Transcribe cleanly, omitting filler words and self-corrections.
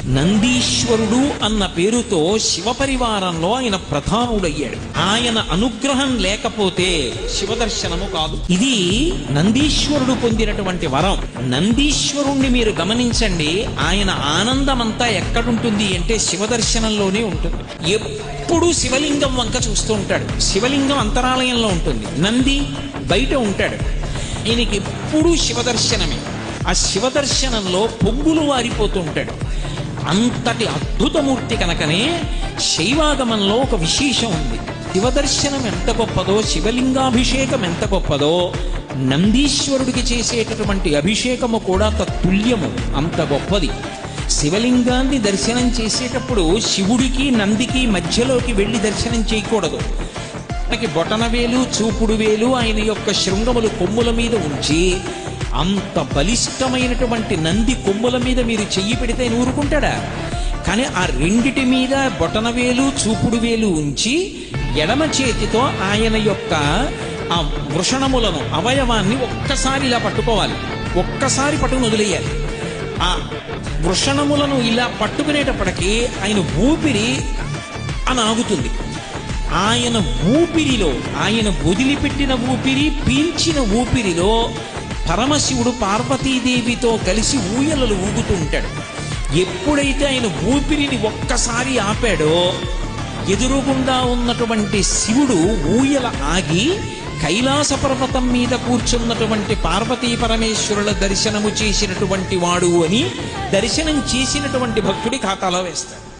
నందీశ్వరుడు అన్న పేరుతో శివపరివారంలో ఆయన ప్రధానుడయ్యాడు. ఆయన అనుగ్రహం లేకపోతే శివదర్శనము కాదు. ఇది నందీశ్వరుడు పొందినటువంటి వరం. నందీశ్వరుణ్ణి మీరు గమనించండి, ఆయన ఆనందమంతా ఎక్కడుంటుంది అంటే శివదర్శనంలోనే ఉంటుంది. ఎప్పుడు శివలింగం వంక చూస్తూ ఉంటాడు. శివలింగం అంతరాలయంలో ఉంటుంది, నంది బయట ఉంటాడు. ఈయనకి ఎప్పుడూ శివదర్శనమే. ఆ శివదర్శనంలో పొంగులు వారిపోతూ ఉంటాడు. అంతటి అద్భుతమూర్తి కనుకనే శైవాగమంలో ఒక విశేషం ఉంది. శివదర్శనం ఎంత గొప్పదో, శివలింగాభిషేకం ఎంత గొప్పదో, నందీశ్వరుడికి చేసేటటువంటి అభిషేకము కూడా తత్తుల్యము, అంత గొప్పది. శివలింగాన్ని దర్శనం చేసేటప్పుడు శివుడికి నందికి మధ్యలోకి వెళ్ళి దర్శనం చేయకూడదు. మనకి బొటనవేలు చూపుడు వేలు ఆయన యొక్క శృంగములు కొమ్ముల మీద ఉంచి, అంత బలిష్టమైనటువంటి నంది కొమ్ముల మీద మీరు చెయ్యి పెడితే ఊరుకుంటాడా? కానీ ఆ రెండిటి మీద బొటనవేలు చూపుడు వేలు ఉంచి ఎడమ చేతితో ఆయన యొక్క ఆ వృషణములను, అవయవాన్ని ఒక్కసారి ఇలా పట్టుకోవాలి, ఒక్కసారి పట్టుకుని వదిలేయాలి. ఆ వృషణములను ఇలా పట్టుకునేటప్పటికీ ఆయన ఊపిరి అని ఆగుతుంది. ఆయన ఊపిరిలో, ఆయన వదిలిపెట్టిన ఊపిరి, పీల్చిన ఊపిరిలో పరమశివుడు పార్వతీదేవితో కలిసి ఊయలలు ఊగుతూ ఉంటాడు. ఎప్పుడైతే ఆయన ఊపిరిని ఒక్కసారి ఆపాడో ఎదురుగుండా ఉన్నటువంటి శివుడు ఊయల ఆగి కైలాస పర్వతం మీద కూర్చున్నటువంటి పార్వతీ పరమేశ్వరుల దర్శనము చేసినటువంటి వాడు అని దర్శనం చేసినటువంటి భక్తుడి ఖాతాలో వేస్తాడు.